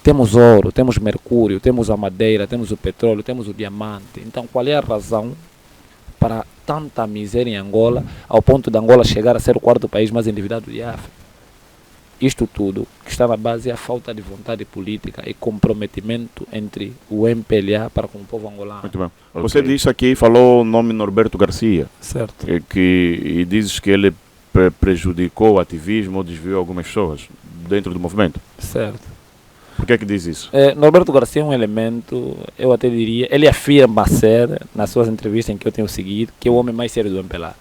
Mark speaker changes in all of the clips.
Speaker 1: temos ouro, temos mercúrio, temos a madeira, temos o petróleo, temos o diamante. Então qual é a razão para tanta miséria em Angola, ao ponto de Angola chegar a ser o quarto país mais endividado de África? Isto tudo que está na base é a falta de vontade política e comprometimento entre o MPLA para com o povo angolano.
Speaker 2: Muito bem. Você disse aqui, falou o nome Norberto Garcia.
Speaker 1: Certo.
Speaker 2: E dizes que ele prejudicou o ativismo ou desviou algumas pessoas dentro do movimento.
Speaker 1: Certo.
Speaker 2: Por que é que diz isso?
Speaker 1: Norberto Garcia é um elemento, eu até diria, ele afirma ser, nas suas entrevistas em que eu tenho seguido, que é o homem mais sério do MPLA.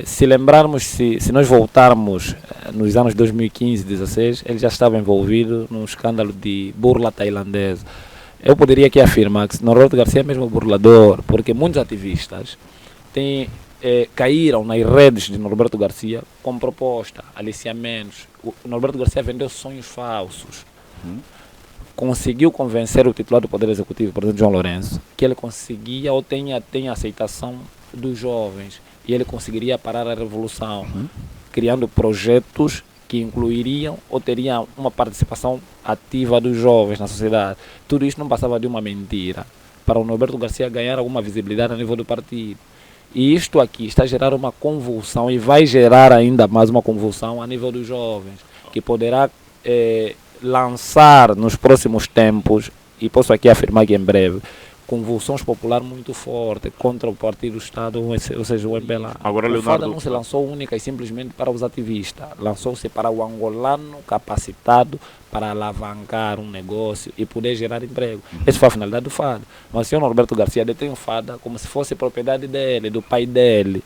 Speaker 1: Se lembrarmos, se nós voltarmos nos anos 2015, 2016, ele já estava envolvido num escândalo de burla tailandesa. Eu poderia aqui afirmar que Norberto Garcia é mesmo burlador, porque muitos ativistas caíram nas redes de Norberto Garcia com proposta, aliciamentos. O Norberto Garcia vendeu sonhos falsos. Conseguiu convencer o titular do Poder Executivo, o presidente João Lourenço, que ele conseguia ou tem a aceitação dos jovens e ele conseguiria parar a revolução, criando projetos que incluiriam ou teriam uma participação ativa dos jovens na sociedade. Tudo isso não passava de uma mentira para o Norberto Garcia ganhar alguma visibilidade a nível do partido. E isto aqui está a gerar uma convulsão e vai gerar ainda mais uma convulsão a nível dos jovens, que poderá lançar nos próximos tempos, e posso aqui afirmar que em breve, convulsões populares muito fortes contra o partido do Estado, ou seja, o MPLA.
Speaker 2: Agora,
Speaker 1: o
Speaker 2: Leonardo,
Speaker 1: FADA não se lançou única e simplesmente para os ativistas, lançou-se para o angolano capacitado para alavancar um negócio e poder gerar emprego. Essa foi a finalidade do FADA. Mas o senhor Norberto Garcia detém o FADA como se fosse propriedade dele, do pai dele.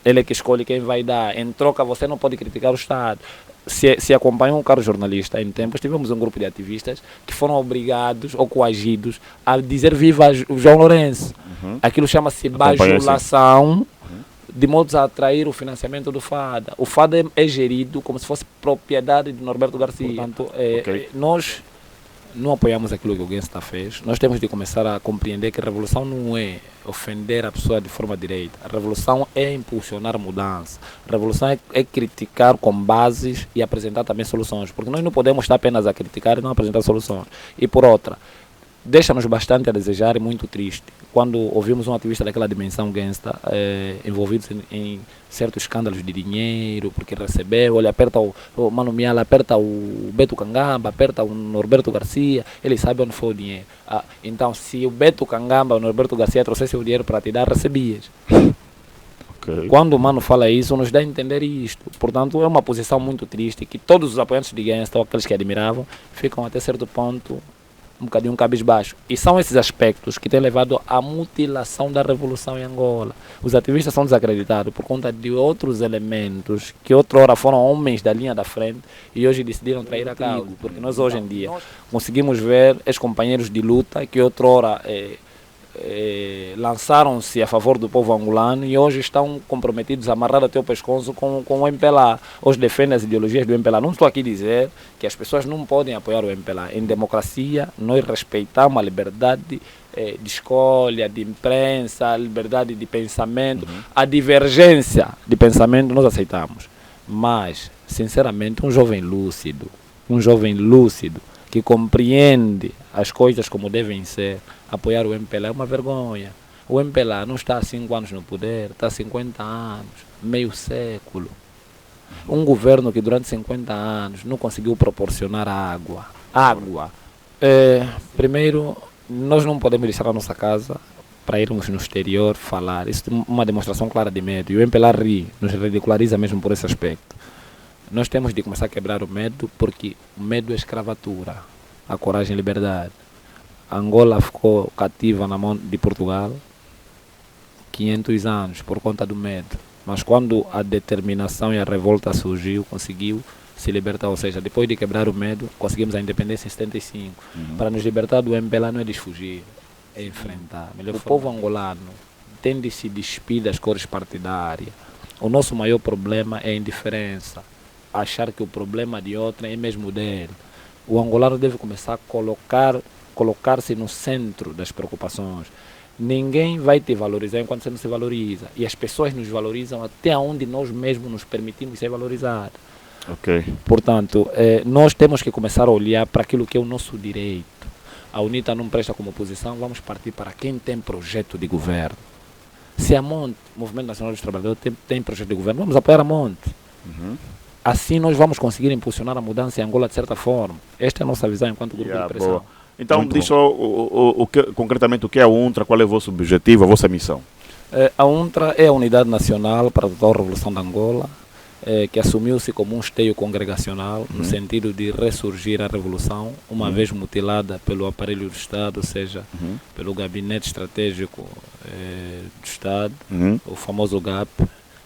Speaker 1: Ele é que escolhe quem vai dar. Em troca, você não pode criticar o Estado. Se acompanham um caro jornalista em tempos, tivemos um grupo de ativistas que foram obrigados ou coagidos a dizer viva o João Lourenço. Aquilo chama-se bajulação, de modo a atrair o financiamento do FADA. O FADA é gerido como se fosse propriedade de Norberto Garcia. Portanto, nós não apoiamos aquilo que o Gangsta fez. Nós temos de começar a compreender que a revolução não é ofender a pessoa de forma direta. A revolução é impulsionar mudança. A revolução é criticar com bases e apresentar também soluções. Porque nós não podemos estar apenas a criticar e não apresentar soluções. E por outra, deixa-nos bastante a desejar e muito triste quando ouvimos um ativista daquela dimensão Gangsta envolvido em certos escândalos de dinheiro, porque recebeu, ele aperta o Mano Miala, aperta o Beto Kangamba, aperta o Norberto Garcia, ele sabe onde foi o dinheiro. Então, se o Beto Kangamba, o Norberto Garcia trouxesse o dinheiro para te dar, recebias. Quando o Mano fala isso, nos dá a entender isto. Portanto, é uma posição muito triste que todos os apoiantes de Gangsta, ou aqueles que admiravam, ficam até certo ponto um bocadinho cabisbaixo. E são esses aspectos que têm levado à mutilação da revolução em Angola. Os ativistas são desacreditados por conta de outros elementos que outrora foram homens da linha da frente e hoje decidiram trair a causa. Porque nós hoje em dia conseguimos ver ex-companheiros de luta que outrora lançaram-se a favor do povo angolano e hoje estão comprometidos, amarrados até o pescoço com o MPLA. Hoje defendem as ideologias do MPLA. Não estou aqui a dizer que as pessoas não podem apoiar o MPLA. Em democracia, nós respeitamos a liberdade de escolha, de imprensa, a liberdade de pensamento. A divergência de pensamento nós aceitamos. Mas, sinceramente, um jovem lúcido que compreende as coisas como devem ser, apoiar o MPLA é uma vergonha. O MPLA não está há 5 anos no poder, está há 50 anos, meio século. Um governo que durante 50 anos não conseguiu proporcionar água. Primeiro, nós não podemos deixar a nossa casa para irmos no exterior falar. Isso é uma demonstração clara de medo. E o MPLA nos ridiculariza mesmo por esse aspecto. Nós temos de começar a quebrar o medo, porque o medo é escravatura, a coragem é liberdade. Angola ficou cativa na mão de Portugal 500 anos por conta do medo. Mas quando a determinação e a revolta surgiu, conseguiu se libertar. Ou seja, depois de quebrar o medo, conseguimos a independência em 75. Para nos libertar do MPLA não é desfugir, é enfrentar. O povo angolano tem de se despir das cores partidárias. O nosso maior problema é a indiferença. Achar que o problema de outro é mesmo dele. O angolano deve começar a colocar-se no centro das preocupações. Ninguém vai te valorizar enquanto você não se valoriza. E as pessoas nos valorizam até onde nós mesmos nos permitimos ser valorizados.
Speaker 2: Ok.
Speaker 1: Portanto, nós temos que começar a olhar para aquilo que é o nosso direito. A UNITA não presta como oposição, vamos partir para quem tem projeto de governo. Se a Monte, Movimento Nacional dos Trabalhadores, tem projeto de governo, vamos apoiar a Monte. Assim nós vamos conseguir impulsionar a mudança em Angola de certa forma. Esta é a nossa visão enquanto grupo de pressão.
Speaker 2: Boa. Então,
Speaker 1: Muito
Speaker 2: diz só concretamente o que é a UNTRA, qual é o vosso objetivo, a vossa missão?
Speaker 1: A UNTRA é a Unidade Nacional para a Total Revolução de Angola, que assumiu-se como um esteio congregacional no sentido de ressurgir a revolução, uma vez mutilada pelo aparelho do Estado, ou seja, pelo Gabinete Estratégico do Estado, o famoso GAP,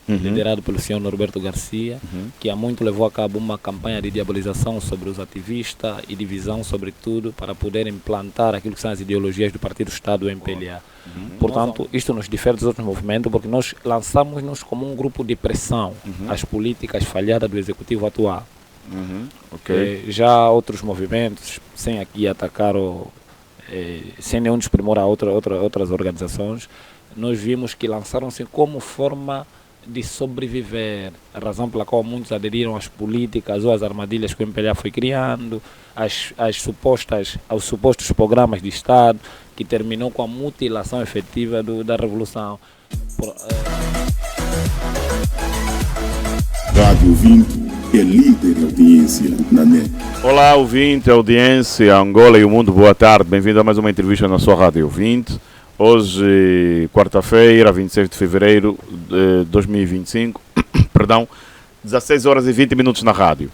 Speaker 1: liderado pelo senhor Norberto Garcia, que há muito levou a cabo uma campanha de diabolização sobre os ativistas e divisão, sobretudo, para poder implantar aquilo que são as ideologias do Partido Estado, o MPLA. Portanto, isto nos difere dos outros movimentos, porque nós lançamos-nos como um grupo de pressão às políticas falhadas do Executivo atual. Já outros movimentos, sem aqui atacar, sem nenhum desprimor a outras organizações, nós vimos que lançaram-se como forma de sobreviver, a razão pela qual muitos aderiram às políticas ou às armadilhas que o MPLA foi criando, aos supostos programas de Estado, que terminou com a mutilação efetiva da Revolução.
Speaker 3: Rádio 20 é líder em audiência na net.
Speaker 2: Olá, ouvinte, audiência, Angola e o mundo, boa tarde. Bem-vindo a mais uma entrevista na sua Rádio 20. Hoje, quarta-feira, 26 de fevereiro de 2025, perdão, 16 horas e 20 minutos na rádio.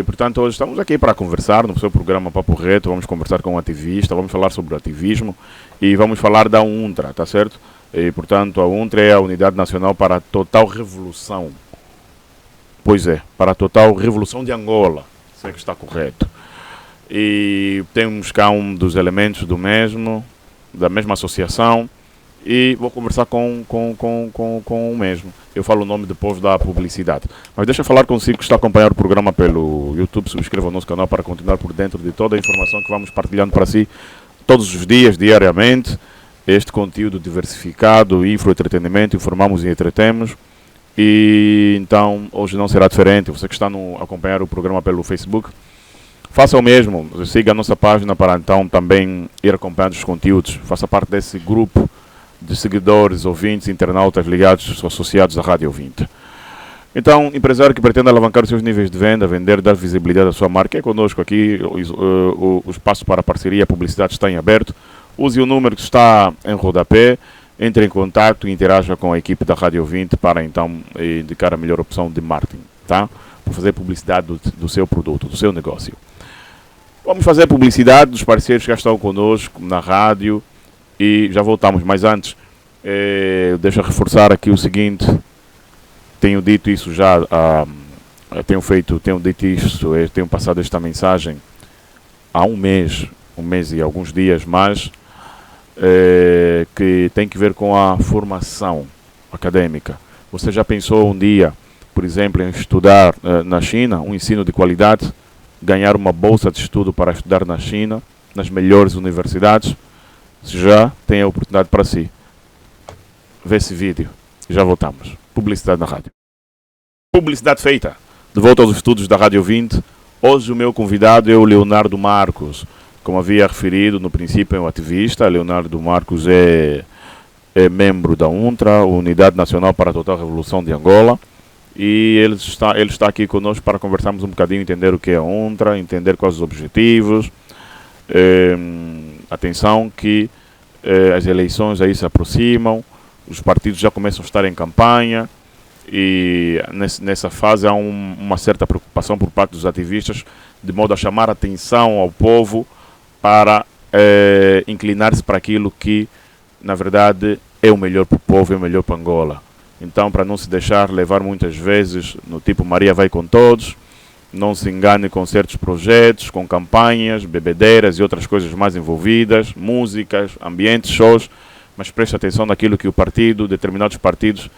Speaker 2: Portanto, hoje estamos aqui para conversar no seu programa Papo Reto. Vamos conversar com um ativista, vamos falar sobre o ativismo e vamos falar da UNTRA, tá certo? E, portanto, a UNTRA é a Unidade Nacional para a Total Revolução. Pois é, para a Total Revolução de Angola, se é que está correto. E temos cá um dos elementos do mesmo, da mesma associação, e vou conversar com o mesmo. Eu falo o nome depois da publicidade. Mas deixa eu falar consigo que está a acompanhar o programa pelo YouTube. Subscreva o nosso canal para continuar por dentro de toda a informação que vamos partilhando para si todos os dias, diariamente. Este conteúdo diversificado, infoentretenimento, informamos e entretemos. E então hoje não será diferente. Você que está a acompanhar o programa pelo Facebook, faça o mesmo, siga a nossa página para então também ir acompanhando os conteúdos. Faça parte desse grupo de seguidores, ouvintes, internautas ligados, associados à Rádio 20. Então, empresário que pretende alavancar os seus níveis de venda, vender, dar visibilidade à sua marca, é conosco aqui. O espaço para parceria e publicidade está em aberto. Use o número que está em rodapé, entre em contato e interaja com a equipe da Rádio 20 para então indicar a melhor opção de marketing, tá? Para fazer publicidade do seu produto, do seu negócio. Vamos fazer publicidade dos parceiros que já estão conosco na rádio e já voltamos. Mas antes, deixa eu reforçar aqui o seguinte. Tenho dito isso já, tenho passado esta mensagem há um mês e alguns dias, mas que tem que ver com a formação acadêmica. Você já pensou um dia, por exemplo, em estudar na China, um ensino de qualidade? Ganhar uma bolsa de estudo para estudar na China, nas melhores universidades? Já tem a oportunidade para si. Vê esse vídeo. Já voltamos. Publicidade na rádio. Publicidade feita. De volta aos estudos da Rádio 20. Hoje o meu convidado é o Leonardo Marcos. Como havia referido no princípio, é um ativista. Leonardo Marcos é membro da UNTRA, Unidade Nacional para a Total Revolução de Angola. E ele está aqui conosco para conversarmos um bocadinho, entender o que é a UNTRA, entender quais os objetivos. Atenção que as eleições aí se aproximam, os partidos já começam a estar em campanha e nessa fase há uma certa preocupação por parte dos ativistas, de modo a chamar a atenção ao povo para inclinar-se para aquilo que, na verdade, é o melhor para o povo, é o melhor para Angola. Então, para não se deixar levar muitas vezes no tipo Maria vai com todos, não se engane com certos projetos, com campanhas, bebedeiras e outras coisas mais envolvidas, músicas, ambientes, shows, mas preste atenção naquilo que determinados partidos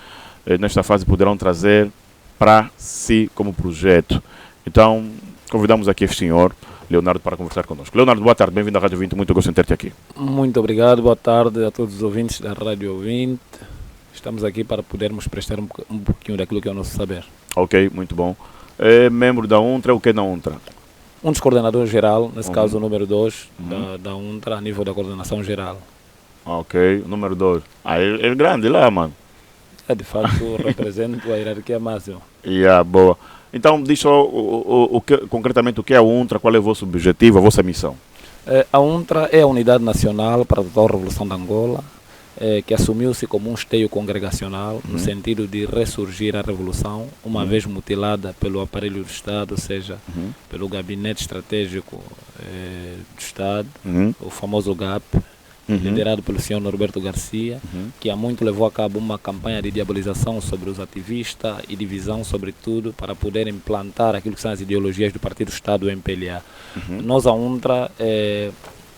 Speaker 2: nesta fase poderão trazer para si como projeto. Então, convidamos aqui este senhor, Leonardo, para conversar connosco. Leonardo, boa tarde, bem-vindo à Rádio 20, muito gosto de ter-te aqui.
Speaker 1: Muito obrigado, boa tarde a todos os ouvintes da Rádio 20. Estamos aqui para podermos prestar um pouquinho daquilo que é o nosso saber.
Speaker 2: Ok, muito bom. é membro da UNTRA, o que é da UNTRA?
Speaker 1: Um dos coordenadores geral, nesse caso o número 2 da UNTRA, a nível da coordenação geral.
Speaker 2: Ok, número 2. É grande lá, mano.
Speaker 1: De facto, represento a hierarquia máxima.
Speaker 2: Boa. Então, diz só concretamente o que é a UNTRA, qual é o vosso objetivo, a vossa missão?
Speaker 1: A UNTRA é a Unidade Nacional para a Total Revolução de Angola, que assumiu-se como um esteio congregacional no sentido de ressurgir a revolução, uma vez mutilada pelo aparelho do Estado, ou seja, pelo Gabinete Estratégico do Estado, o famoso GAP, liderado pelo senhor Norberto Garcia, que há muito levou a cabo uma campanha de diabolização sobre os ativistas e divisão, sobretudo, para poder implantar aquilo que são as ideologias do Partido Estado, o MPLA. Nós, a UNTRA,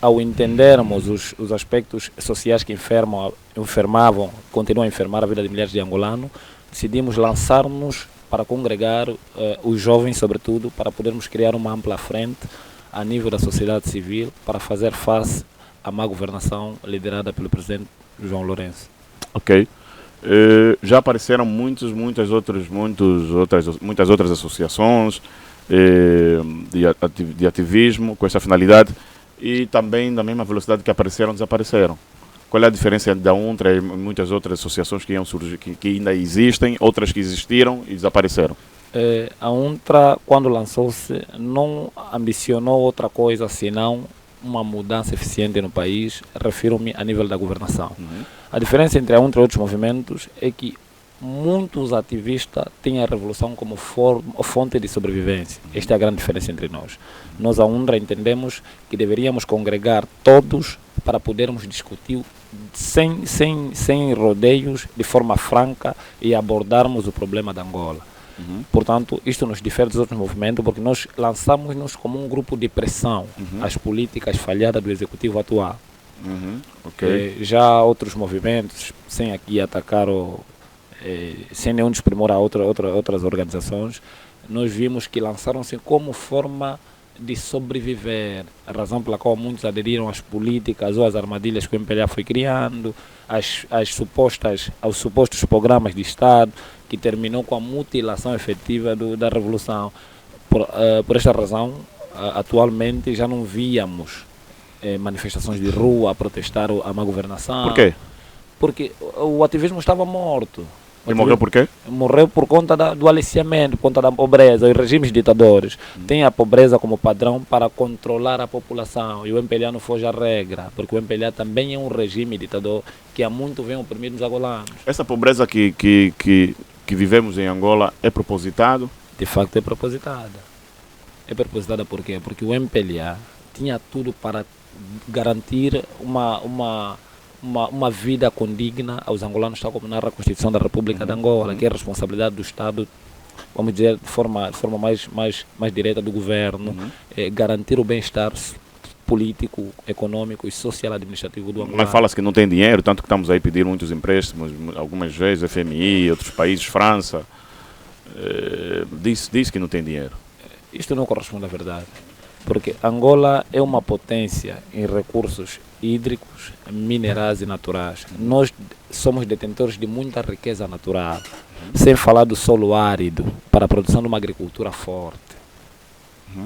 Speaker 1: ao entendermos os aspectos sociais que enfermavam, continuam a enfermar a vida de milhares de angolanos, decidimos lançar-nos para congregar os jovens, sobretudo, para podermos criar uma ampla frente a nível da sociedade civil para fazer face à má governação liderada pelo presidente João Lourenço. Ok.
Speaker 2: Já apareceram muitas outras associações de ativismo com essa finalidade e também da mesma velocidade que apareceram, desapareceram. Qual é a diferença da UNTRA e muitas outras associações que iam surgir, que ainda existem, outras que existiram e desapareceram?
Speaker 1: A UNTRA, quando lançou-se, não ambicionou outra coisa senão uma mudança eficiente no país, refiro-me a nível da governação. A diferença entre a UNTRA e outros movimentos é que muitos ativistas têm a revolução como fonte de sobrevivência. Esta é a grande diferença entre nós. Nós, a UNTRA, entendemos que deveríamos congregar todos para podermos discutir sem rodeios, de forma franca, e abordarmos o problema da Angola. Portanto, isto nos difere dos outros movimentos, porque nós lançamos-nos como um grupo de pressão às políticas falhadas do executivo atual. Já outros movimentos, sem aqui atacar sem nenhum desprimor a outras organizações, nós vimos que lançaram-se como forma de sobreviver, a razão pela qual muitos aderiram às políticas ou às armadilhas que o MPLA foi criando, aos supostos programas de Estado, que terminou com a mutilação efetiva da Revolução. Por esta razão, atualmente já não víamos manifestações de rua a protestar a má governação.
Speaker 2: Por quê?
Speaker 1: Porque o ativismo estava morto.
Speaker 2: E morreu por quê?
Speaker 1: Morreu por conta do aliciamento, por conta da pobreza. Os regimes ditadores têm a pobreza como padrão para controlar a população. E o MPLA não foge à regra, porque o MPLA também é um regime ditador que há muito vem oprimir os angolanos.
Speaker 2: Essa pobreza que vivemos em Angola é propositado?
Speaker 1: De facto é propositada. É propositada por quê? Porque o MPLA tinha tudo para garantir uma vida condigna aos angolanos, tal como narra a Constituição da República de Angola, que é a responsabilidade do Estado, vamos dizer, de forma mais direta do governo, garantir o bem-estar político, econômico e social administrativo do Angola.
Speaker 2: Mas fala-se que não tem dinheiro, tanto que estamos aí a pedir muitos empréstimos, algumas vezes FMI, outros países, França, diz que não tem dinheiro.
Speaker 1: Isto não corresponde à verdade, porque Angola é uma potência em recursos hídricos, minerais e naturais. Nós somos detentores de muita riqueza natural, sem falar do solo árido, para a produção de uma agricultura forte.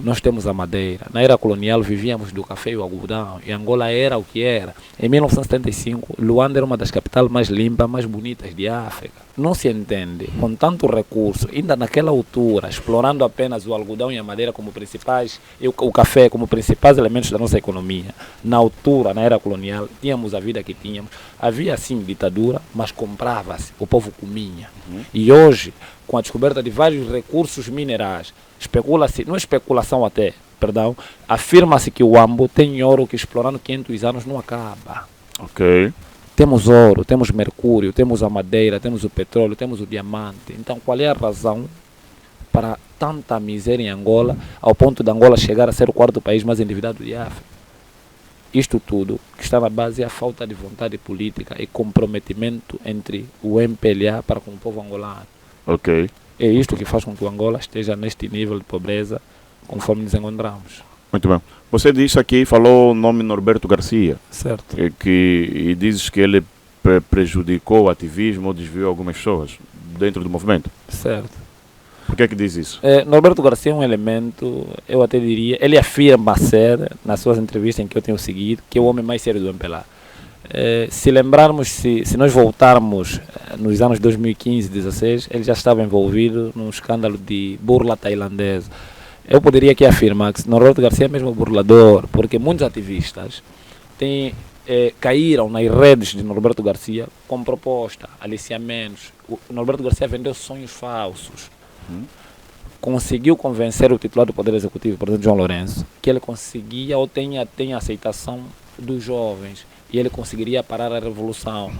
Speaker 1: Nós temos a madeira. Na era colonial vivíamos do café e o algodão, e Angola era o que era. Em 1975, Luanda era uma das capitais mais limpas, mais bonitas de África. Não se entende, com tanto recurso, ainda naquela altura, explorando apenas o algodão e a madeira como principais, e o café como principais elementos da nossa economia. Na altura, na era colonial, tínhamos a vida que tínhamos. Havia sim ditadura, mas comprava-se, o povo comia. E hoje, com a descoberta de vários recursos minerais, especula-se, não é especulação até, perdão, afirma-se que o Ambo tem ouro que explorando 500 anos não acaba.
Speaker 2: Ok.
Speaker 1: Temos ouro, temos mercúrio, temos a madeira, temos o petróleo, temos o diamante. Então qual é a razão para tanta miséria em Angola, ao ponto de Angola chegar a ser o quarto país mais endividado de África? Isto tudo que está na base é a falta de vontade política e comprometimento entre o MPLA para com o povo angolano.
Speaker 2: Ok.
Speaker 1: É isto que faz com que o Angola esteja neste nível de pobreza conforme nos encontramos.
Speaker 2: Muito bem. Você disse aqui, falou o nome Norberto Garcia.
Speaker 1: Certo.
Speaker 2: E dizes que ele prejudicou o ativismo ou desviou algumas pessoas dentro do movimento.
Speaker 1: Certo.
Speaker 2: Por que é que diz isso?
Speaker 1: Norberto Garcia é um elemento, eu até diria, ele afirma ser, nas suas entrevistas em que eu tenho seguido, que é o homem mais sério do MPLA. Se lembrarmos, se nós voltarmos nos anos 2015, 2016, ele já estava envolvido num escândalo de burla tailandesa. Eu poderia aqui afirmar que Norberto Garcia é mesmo burlador, porque muitos ativistas caíram nas redes de Norberto Garcia com proposta, aliciamentos. O Norberto Garcia vendeu sonhos falsos. Conseguiu convencer o titular do Poder Executivo, o presidente João Lourenço, que ele conseguia ou tem a aceitação dos jovens e ele conseguiria parar a revolução,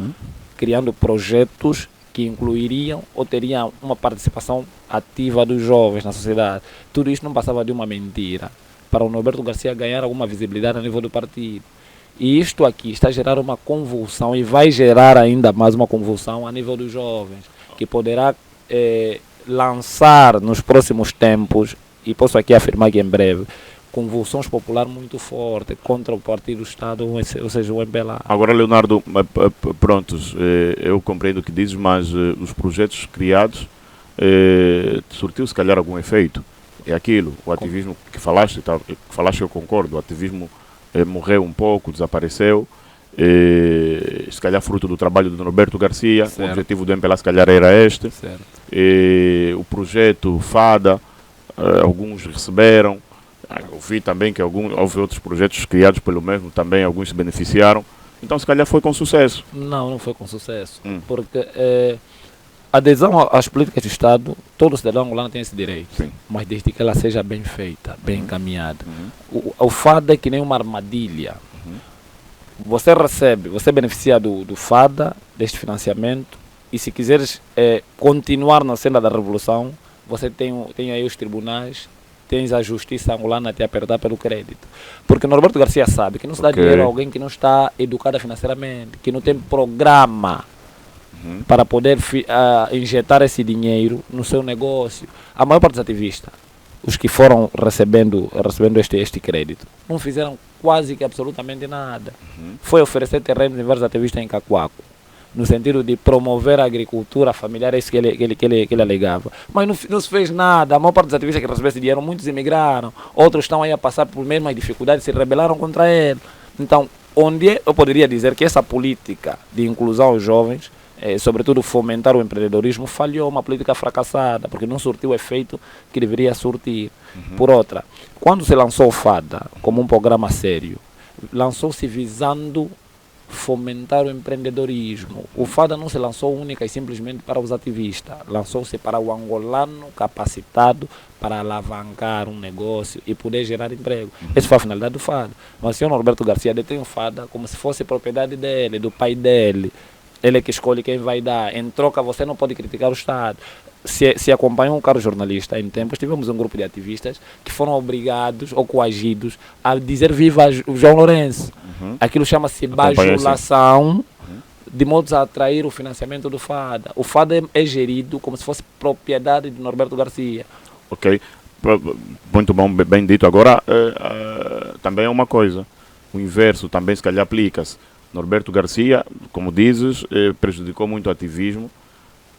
Speaker 1: criando projetos que incluiriam ou teriam uma participação ativa dos jovens na sociedade. Tudo isso não passava de uma mentira para o Norberto Garcia ganhar alguma visibilidade a nível do partido. E isto aqui está a gerar uma convulsão e vai gerar ainda mais uma convulsão a nível dos jovens, que poderá lançar nos próximos tempos, e posso aqui afirmar que em breve, convulsões populares muito fortes contra o partido do Estado, ou seja, o MPLA.
Speaker 2: Agora, Leonardo, prontos, eu compreendo o que dizes, mas os projetos criados surtiu se calhar algum efeito. É aquilo, o ativismo que falaste eu concordo, o ativismo morreu um pouco, desapareceu, se calhar fruto do trabalho do Norberto Garcia, certo. O objetivo do MPLA se calhar era este, o projeto FADA, alguns receberam, eu vi também que houve outros projetos criados pelo mesmo, também alguns se beneficiaram, então se calhar foi com sucesso.
Speaker 1: Não foi com sucesso, porque a adesão às políticas do Estado, todo cidadão angolano tem esse direito, sim, mas desde que ela seja bem feita, bem encaminhada. O FADA é que nem uma armadilha. Você beneficia do FADA, deste financiamento, e se quiseres continuar na cena da revolução, você tem aí os tribunais, tens a justiça angolana a te apertar pelo crédito. Porque Norberto Garcia sabe que não se dá dinheiro a alguém que não está educado financeiramente, que não tem programa para poder injetar esse dinheiro no seu negócio. A maior parte dos ativistas, os que foram recebendo este crédito, não fizeram quase que absolutamente nada. Foi oferecer terrenos em vários ativistas em Cacoaco, no sentido de promover a agricultura familiar, é isso que ele alegava. Mas não se fez nada. A maior parte dos ativistas que receberam esse dinheiro, muitos emigraram, outros estão aí a passar por mesmas dificuldades, se rebelaram contra ele. Então, onde eu poderia dizer que essa política de inclusão aos jovens, sobretudo fomentar o empreendedorismo, falhou, uma política fracassada, porque não surtiu o efeito que deveria surtir. Por outra, quando se lançou o FADA como um programa sério, lançou-se visando fomentar o empreendedorismo. O FADA não se lançou única e simplesmente para os ativistas, lançou-se para o angolano capacitado para alavancar um negócio e poder gerar emprego. Essa foi a finalidade do FADA. Mas o senhor Norberto Garcia detém o FADA como se fosse propriedade dele, do pai dele. Ele é que escolhe quem vai dar. Em troca, você não pode criticar o Estado. Se acompanham um caro jornalista, em tempos, tivemos um grupo de ativistas que foram obrigados ou coagidos a dizer viva o João Lourenço. Aquilo chama-se bajulação, de modo a atrair o financiamento do FADA. O FADA é gerido como se fosse propriedade de Norberto Garcia.
Speaker 2: Ok, muito bom, bem dito. Agora, também é uma coisa, o inverso também se calhar aplica-se. Norberto Garcia, como dizes, prejudicou muito o ativismo,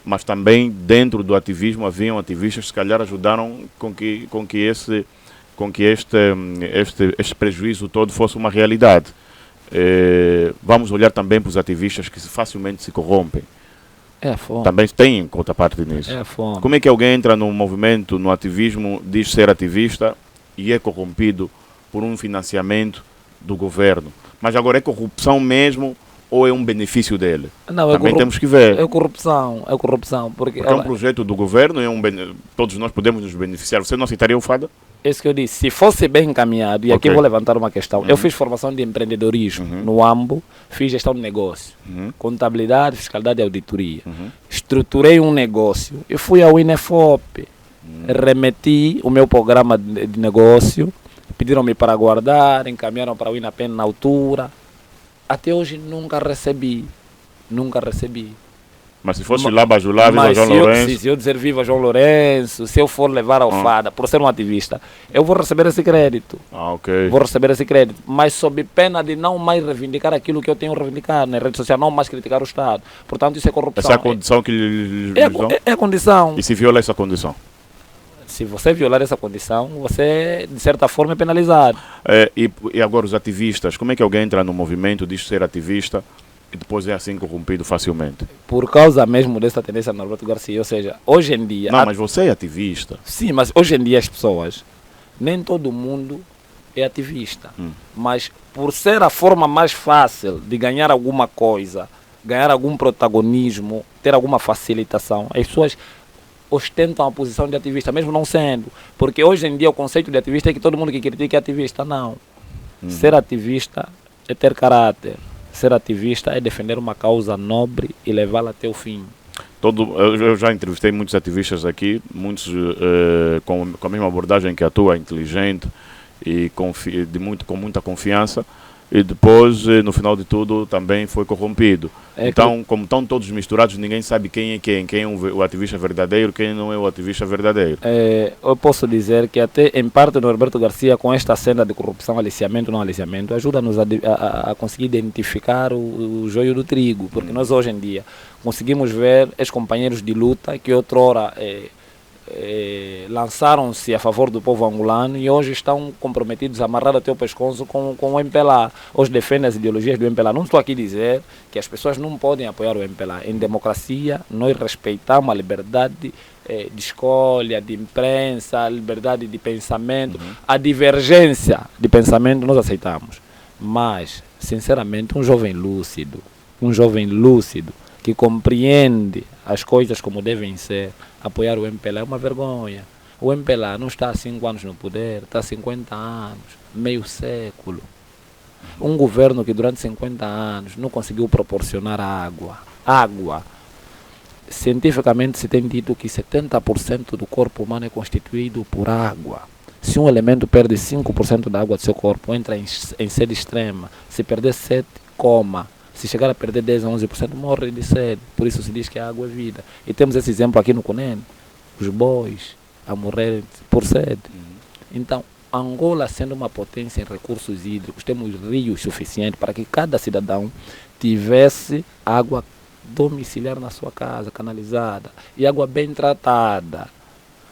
Speaker 2: mas também dentro do ativismo haviam ativistas que se calhar ajudaram com que este prejuízo todo fosse uma realidade. Vamos olhar também para os ativistas que facilmente se corrompem. Também tem contraparte nisso. Como é que alguém entra no movimento, no ativismo, diz ser ativista e é corrompido por um financiamento do governo? Mas agora é corrupção mesmo ou é um benefício dele?
Speaker 1: Não,
Speaker 2: também temos que ver.
Speaker 1: É corrupção. Porque
Speaker 2: é um projeto do governo, todos nós podemos nos beneficiar. Você não aceitaria o FADA?
Speaker 1: É isso que eu disse. Se fosse bem encaminhado, e aqui vou levantar uma questão. Eu fiz formação de empreendedorismo no AMBO, fiz gestão de negócio, contabilidade, fiscalidade e auditoria. Estruturei um negócio. Eu fui ao INEFOP, remeti o meu programa de negócio, pediram-me para guardar, encaminharam para o INAPEN na altura. Até hoje nunca recebi.
Speaker 2: Mas se fosse lá bajular, viva João Lourenço...
Speaker 1: Se eu dizer viva João Lourenço, se eu for levar ao FADA, por ser um ativista, eu vou receber esse crédito. Vou receber esse crédito, mas sob pena de não mais reivindicar aquilo que eu tenho reivindicado na rede social, não mais criticar o Estado. Portanto, isso é corrupção.
Speaker 2: Essa é a condição que lhes dão?
Speaker 1: É a condição.
Speaker 2: E se viola essa condição?
Speaker 1: Se você violar essa condição, você, de certa forma, é penalizado.
Speaker 2: E agora os ativistas, como é que alguém entra no movimento, diz ser ativista e depois é assim corrompido facilmente?
Speaker 1: Por causa mesmo dessa tendência do Norberto Garcia, ou seja, hoje em dia...
Speaker 2: Não, mas você é ativista.
Speaker 1: Sim, mas hoje em dia as pessoas, nem todo mundo é ativista. Mas por ser a forma mais fácil de ganhar alguma coisa, ganhar algum protagonismo, ter alguma facilitação, as pessoas ostentam a posição de ativista, mesmo não sendo. Porque hoje em dia o conceito de ativista é que todo mundo que critica é ativista. Não. Ser ativista é ter caráter. Ser ativista é defender uma causa nobre e levá-la até o fim.
Speaker 2: Eu já entrevistei muitos ativistas aqui, muitos com a mesma abordagem que a tua, inteligente e com muita confiança. E depois, no final de tudo, também foi corrompido. Então, como estão todos misturados, ninguém sabe quem é quem é o ativista verdadeiro, quem não é o ativista verdadeiro.
Speaker 1: Eu posso dizer que até, em parte, o Norberto Garcia, com esta cena de corrupção, aliciamento, não aliciamento, ajuda-nos a conseguir identificar o joio do trigo. Porque nós, hoje em dia, conseguimos ver ex-companheiros de luta que outrora lançaram-se a favor do povo angolano e hoje estão comprometidos, amarrados até o pescoço com o MPLA. Hoje defendem as ideologias do MPLA. Não estou aqui a dizer que as pessoas não podem apoiar o MPLA. Em democracia, nós respeitamos a liberdade de escolha, de imprensa, a liberdade de pensamento. A divergência de pensamento nós aceitamos. Mas, sinceramente, um jovem lúcido que compreende as coisas como devem ser, apoiar o MPLA é uma vergonha. O MPLA não está há 5 anos no poder, está há 50 anos, meio século. Um governo que durante 50 anos não conseguiu proporcionar água. Cientificamente se tem dito que 70% do corpo humano é constituído por água. Se um elemento perde 5% da água do seu corpo, entra em sede extrema. Se perder 7%, coma. Se chegar a perder 10% a 11%, morre de sede. Por isso se diz que a água é vida. E temos esse exemplo aqui no Cunene. Os bois a morrer por sede. Então, Angola, sendo uma potência em recursos hídricos, temos rios suficientes para que cada cidadão tivesse água domiciliar na sua casa, canalizada, e água bem tratada.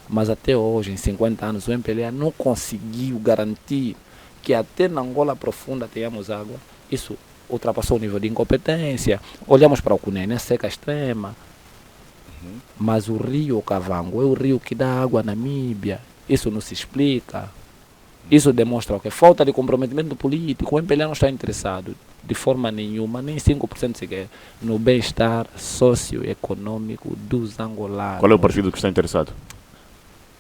Speaker 1: Mas até hoje, em 50 anos, o MPLA não conseguiu garantir que até na Angola profunda tenhamos água. Isso ultrapassou o nível de incompetência. Olhamos para o Cunene, é seca extrema. Mas o rio Okavango é o rio que dá água à Namíbia. Isso não se explica. Isso demonstra o que? Falta de comprometimento político. O MPLA não está interessado de forma nenhuma, nem 5% sequer, no bem-estar socioeconômico dos angolanos.
Speaker 2: Qual é o partido que está interessado?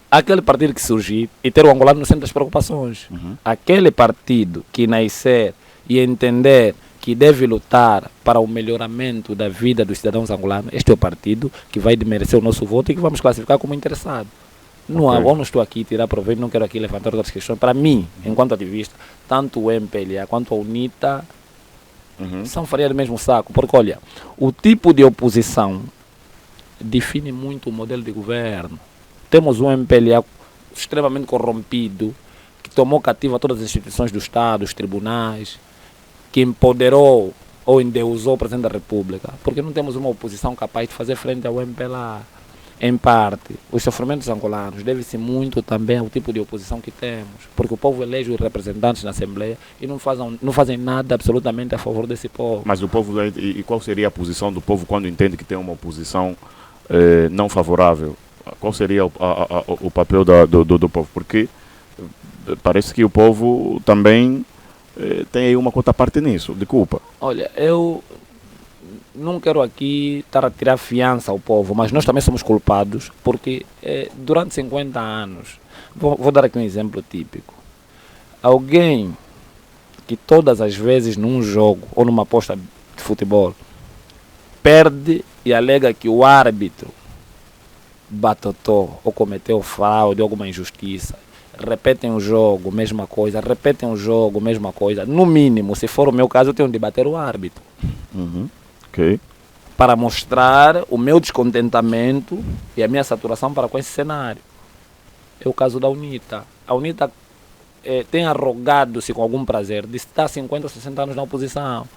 Speaker 1: Aquele partido que surgir e ter o angolano no centro das preocupações. Aquele partido que nascer e entender que deve lutar para o melhoramento da vida dos cidadãos angolanos, este é o partido que vai merecer o nosso voto e que vamos classificar como interessado. Não há, eu não estou aqui a tirar proveito, não quero aqui levantar outras questões. Para mim, enquanto ativista, tanto o MPLA quanto a UNITA são farinha do mesmo saco. Porque, olha, o tipo de oposição define muito o modelo de governo. Temos um MPLA extremamente corrompido, que tomou cativa todas as instituições do Estado, os tribunais, que empoderou ou endeusou o Presidente da República, porque não temos uma oposição capaz de fazer frente ao MPLA. Em parte, os sofrimentos angolanos devem-se muito também ao tipo de oposição que temos, porque o povo elege os representantes na Assembleia e não fazem nada absolutamente a favor desse povo.
Speaker 2: Mas o povo, e qual seria a posição do povo quando entende que tem uma oposição não favorável? Qual seria o papel do povo? Porque parece que o povo também tem aí uma contraparte nisso, de culpa.
Speaker 1: Olha, eu não quero aqui estar a tirar fiança ao povo, mas nós também somos culpados, porque durante 50 anos, vou dar aqui um exemplo típico. Alguém que todas as vezes num jogo ou numa aposta de futebol perde e alega que o árbitro batotou ou cometeu fraude ou alguma injustiça, repetem o jogo, mesma coisa, repetem o jogo, mesma coisa. No mínimo, se for o meu caso, eu tenho de bater o árbitro.
Speaker 2: Okay.
Speaker 1: Para mostrar o meu descontentamento e a minha saturação para com esse cenário. É o caso da UNITA. A UNITA tem arrogado-se com algum prazer de estar 50 ou 60 anos na oposição.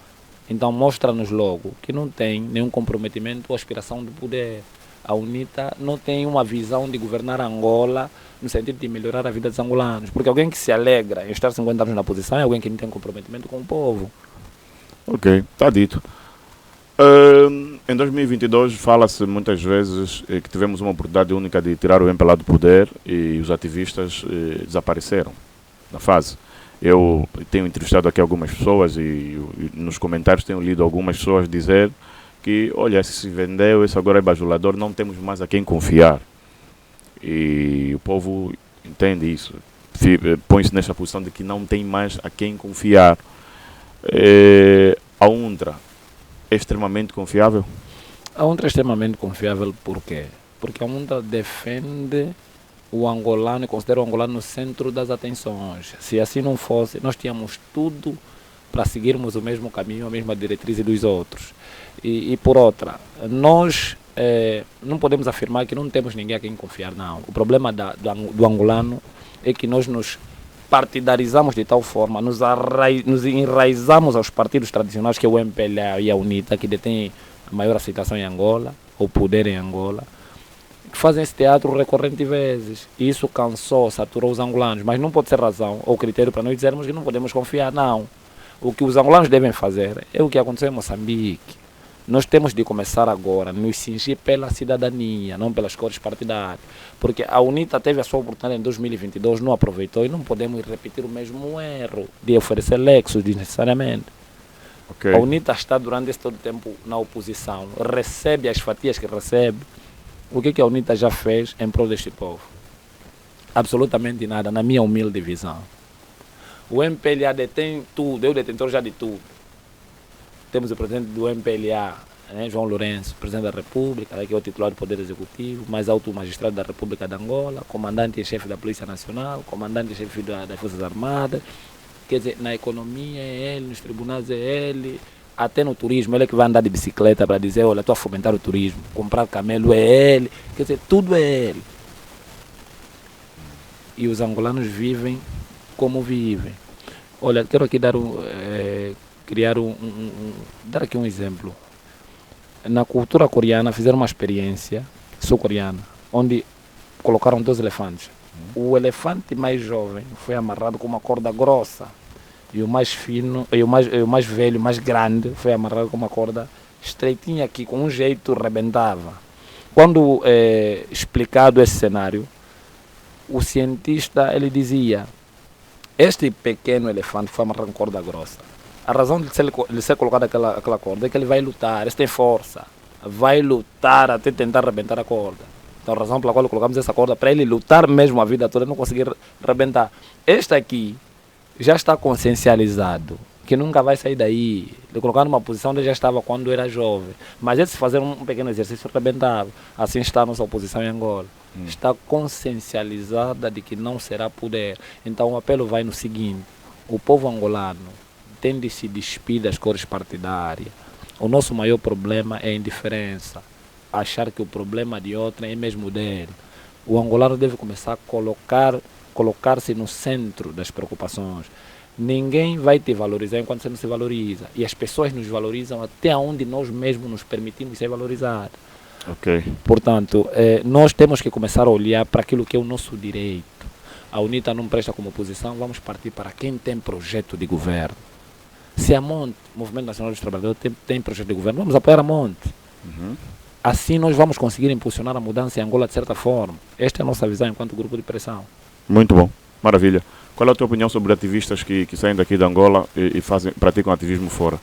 Speaker 1: Então mostra-nos logo que não tem nenhum comprometimento ou aspiração de poder. a UNITA não tem uma visão de governar Angola no sentido de melhorar a vida dos angolanos. Porque alguém que se alegra em estar 50 anos na posição é alguém que não tem comprometimento com o povo.
Speaker 2: Ok, está dito. Em 2022 fala-se muitas vezes que tivemos uma oportunidade única de tirar o MPLA do poder e os ativistas desapareceram na fase. Eu tenho entrevistado aqui algumas pessoas e nos comentários tenho lido algumas pessoas dizer que, olha, se vendeu, esse agora é bajulador, não temos mais a quem confiar. E o povo entende isso, põe-se nesta posição de que não tem mais a quem confiar. A UNTRA é extremamente confiável?
Speaker 1: A UNTRA é extremamente confiável por quê? Porque a UNTRA defende o angolano e considera o angolano no centro das atenções. Se assim não fosse, nós tínhamos tudo para seguirmos o mesmo caminho, a mesma diretriz dos outros. E por outra, nós não podemos afirmar que não temos ninguém a quem confiar, não. O problema do angolano é que nós nos partidarizamos de tal forma, nos enraizamos aos partidos tradicionais, que é o MPLA e a UNITA, que detêm a maior aceitação em Angola, o poder em Angola, que fazem esse teatro recorrente vezes. E isso cansou, saturou os angolanos, mas não pode ser razão ou critério para nós dizermos que não podemos confiar, não. O que os angolanos devem fazer é o que aconteceu em Moçambique. Nós temos de começar agora, nos cingir pela cidadania, não pelas cores partidárias. Porque a UNITA teve a sua oportunidade em 2022, não aproveitou e não podemos repetir o mesmo erro de oferecer lexos desnecessariamente.
Speaker 2: Okay.
Speaker 1: A UNITA está durante esse todo tempo na oposição, recebe as fatias que recebe. O que a UNITA já fez em prol deste povo? Absolutamente nada, na minha humilde visão. O MPLA detém tudo, é o detentor já de tudo. Temos o presidente do MPLA, João Lourenço, presidente da República, que é o titular do Poder Executivo, mais alto magistrado da República de Angola, comandante-chefe da Polícia Nacional, comandante-chefe das Forças Armadas. Quer dizer, na economia é ele, nos tribunais é ele, até no turismo, ele é que vai andar de bicicleta para dizer, olha, estou a fomentar o turismo, comprar camelo é ele, quer dizer, tudo é ele. E os angolanos vivem como vivem. Olha, quero aqui dar dar aqui um exemplo. Na cultura coreana fizeram uma experiência sul-coreana, onde colocaram 2 elefantes. O elefante mais jovem foi amarrado com uma corda grossa e o mais fino, e o mais velho, mais grande, foi amarrado com uma corda estreitinha que com um jeito rebentava. Quando explicado esse cenário, o cientista ele dizia: este pequeno elefante foi amarrado com corda grossa. A razão de ser colocado aquela corda é que ele vai lutar, ele tem força, vai lutar até tentar arrebentar a corda. Então a razão pela qual colocamos essa corda, para ele lutar mesmo a vida toda, não conseguir arrebentar. Este aqui já está consciencializado, que nunca vai sair daí. Ele colocar numa posição onde já estava quando era jovem. Mas esse fazer um pequeno exercício arrebentava. Assim está a nossa oposição em Angola. Está consciencializada de que não será poder. Então o apelo vai no seguinte: o povo angolano tem de se despir das cores partidárias. O nosso maior problema é a indiferença. Achar que o problema de outro é mesmo dele. O angolano deve começar a colocar-se no centro das preocupações. Ninguém vai te valorizar enquanto você não se valoriza. E as pessoas nos valorizam até onde nós mesmos nos permitimos ser valorizados.
Speaker 2: Okay.
Speaker 1: Portanto, nós temos que começar a olhar para aquilo que é o nosso direito. A UNITA não presta como oposição, vamos partir para quem tem projeto de governo. Se a Monte, Movimento Nacional dos Trabalhadores, tem projeto de governo, vamos apoiar a Monte. Assim nós vamos conseguir impulsionar a mudança em Angola de certa forma. Esta é a nossa visão enquanto grupo de pressão.
Speaker 2: Muito bom, maravilha. Qual é a tua opinião sobre ativistas que saem daqui de Angola e praticam ativismo fora?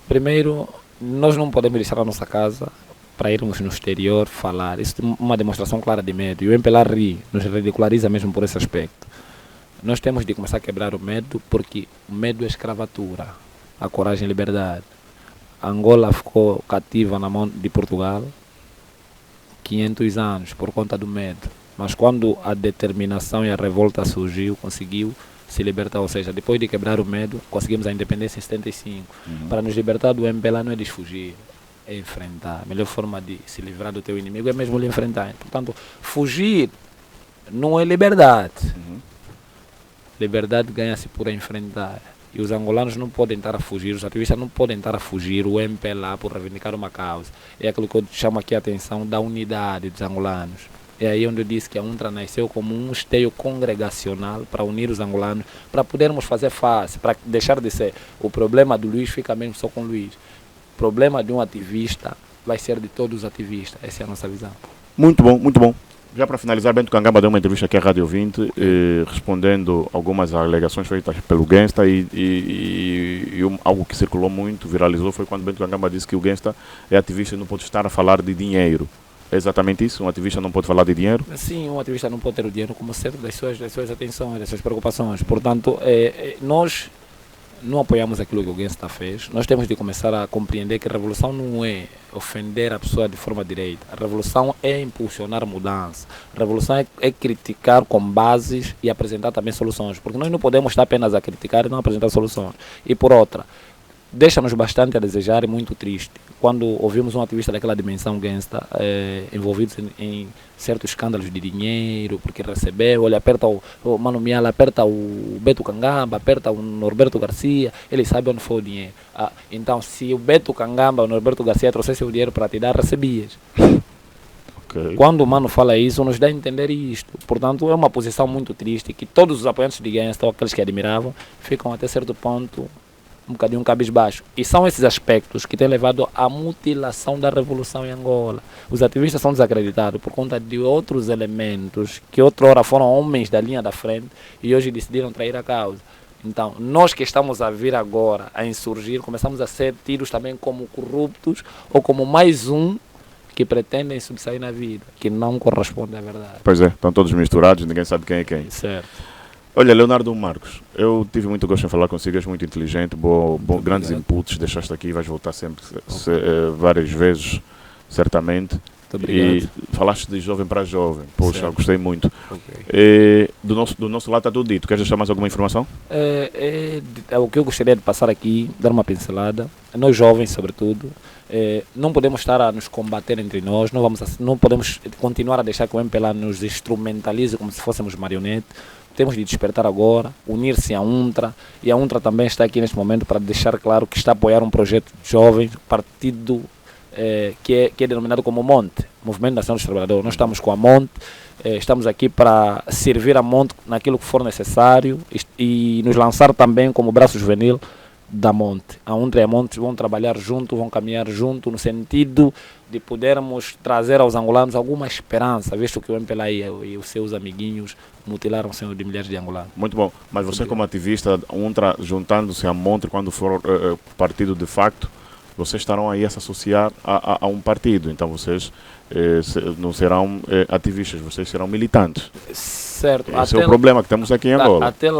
Speaker 1: Primeiro, nós não podemos deixar a nossa casa para irmos no exterior falar. Isso é uma demonstração clara de medo. E o MPLA nos ridiculariza mesmo por esse aspecto. Nós temos de começar a quebrar o medo, porque o medo é escravatura, a coragem é liberdade. Angola ficou cativa na mão de Portugal 500 anos por conta do medo. Mas quando a determinação e a revolta surgiu, conseguiu se libertar. Ou seja, depois de quebrar o medo, conseguimos a independência em 75. Para nos libertar do MPLA não é desfugir, é enfrentar. A melhor forma de se livrar do teu inimigo é mesmo lhe enfrentar. Portanto, fugir não é liberdade. Liberdade ganha-se por enfrentar. E os angolanos não podem estar a fugir, os ativistas não podem estar a fugir o MPLA por reivindicar uma causa. É aquilo que eu chamo aqui a atenção da unidade dos angolanos. É aí onde eu disse que a UNTRA nasceu como um esteio congregacional para unir os angolanos, para podermos fazer face, para deixar de ser o problema do Luiz fica mesmo só com o Luiz. O problema de um ativista vai ser de todos os ativistas. Essa é a nossa visão.
Speaker 2: Muito bom, muito bom. Já para finalizar, Bento Kangamba deu uma entrevista aqui à Rádio 20, respondendo algumas alegações feitas pelo Gangsta algo que circulou muito, viralizou, foi quando Bento Kangamba disse que o Gangsta é ativista e não pode estar a falar de dinheiro. É exatamente isso? Um ativista não pode falar de dinheiro?
Speaker 1: Sim, um ativista não pode ter o dinheiro como centro das suas atenções, das suas preocupações. Portanto, nós não apoiamos aquilo que o Gangsta fez. Nós temos de começar a compreender que a revolução não é ofender a pessoa de forma direta. A revolução é impulsionar mudança. A revolução é criticar com bases e apresentar também soluções. Porque nós não podemos estar apenas a criticar e não apresentar soluções. E por outra, deixa-nos bastante a desejar e muito triste quando ouvimos um ativista daquela dimensão Gangsta envolvido em certos escândalos de dinheiro, porque recebeu, ele aperta o Mano Miala, aperta o Beto Kangamba, aperta o Norberto Garcia, ele sabe onde foi o dinheiro. Então, se o Beto Kangamba ou o Norberto Garcia trouxesse o dinheiro para te dar, recebias.
Speaker 2: Okay.
Speaker 1: Quando o Mano fala isso, nos dá a entender isto. Portanto, é uma posição muito triste que todos os apoiantes de Gangsta, ou aqueles que admiravam, ficam até certo ponto um bocadinho cabisbaixo. E são esses aspectos que têm levado à mutilação da revolução em Angola. Os ativistas são desacreditados por conta de outros elementos que outrora foram homens da linha da frente e hoje decidiram trair a causa. Então, nós que estamos a vir agora a insurgir, começamos a ser tidos também como corruptos ou como mais um que pretendem subsair na vida, que não corresponde à verdade.
Speaker 2: Pois é, estão todos misturados, ninguém sabe quem é quem.
Speaker 1: Certo.
Speaker 2: Olha, Leonardo Marcos, eu tive muito gosto em falar consigo, és muito inteligente, grandes inputs, deixaste aqui, vais voltar sempre, várias vezes, certamente.
Speaker 1: Muito obrigado.
Speaker 2: E falaste de jovem para jovem, poxa,
Speaker 1: Certo.
Speaker 2: gostei muito.
Speaker 1: Okay.
Speaker 2: Do nosso lado está tudo dito, queres deixar mais alguma informação?
Speaker 1: O que eu gostaria de passar aqui, dar uma pincelada, nós jovens sobretudo, não podemos estar a nos combater entre nós, não podemos continuar a deixar que o MPLA nos instrumentalize como se fôssemos marionete. Temos de despertar agora, unir-se à UNTRA, e a UNTRA também está aqui neste momento para deixar claro que está a apoiar um projeto de jovens, partido que é denominado como Monte, Movimento Nacional dos Trabalhadores. Nós estamos com a Monte, estamos aqui para servir a Monte naquilo que for necessário e nos lançar também como braço juvenil da Monte. A UNTRA e a Monte vão trabalhar junto, vão caminhar junto no sentido de podermos trazer aos angolanos alguma esperança, visto que o MPLA e os seus amiguinhos mutilaram centenas de milhares de angolanos.
Speaker 2: Muito bom, mas você como ativista, UNTRA juntando-se à Monte quando for partido de facto, vocês estarão aí a se associar a um partido, então vocês não serão ativistas, vocês serão militantes.
Speaker 1: Certo.
Speaker 2: Esse é o problema que temos aqui em Angola.
Speaker 1: Até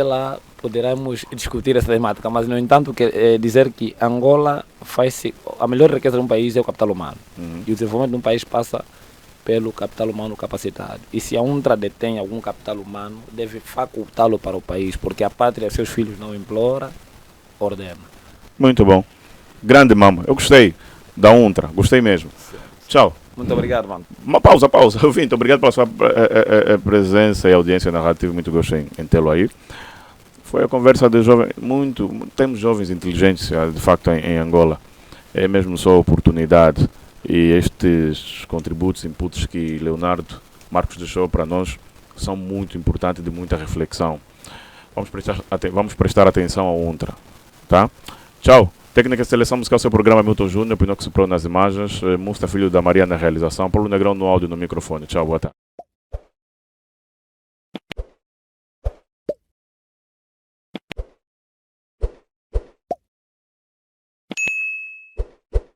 Speaker 1: lá poderemos discutir essa temática, mas no entanto dizer que Angola a melhor riqueza de um país é o capital humano. E o desenvolvimento de um país passa pelo capital humano capacitado. E se a UNTRA detém algum capital humano, deve facultá-lo para o país, porque a pátria seus filhos não implora, ordena.
Speaker 2: Muito bom. Grande mama. Eu gostei da UNTRA, gostei mesmo.
Speaker 1: Certo.
Speaker 2: Tchau.
Speaker 1: Muito obrigado, mano.
Speaker 2: Uma pausa. Vinto, obrigado pela sua presença e audiência na rádio. Tive muito gosto em tê-lo aí. Foi a conversa de jovens, temos jovens inteligentes, de facto, em Angola. É mesmo só oportunidade. E estes contributos, inputs que Leonardo Marcos deixou para nós são muito importantes e de muita reflexão. Vamos prestar atenção ao UNTRA. Tá? Tchau. Técnica de seleção musical, seu programa Milton Júnior, Pinóquio Pro nas imagens, Musta Filho da Maria na realização, Paulo Negrão no áudio no microfone. Tchau, boa tarde.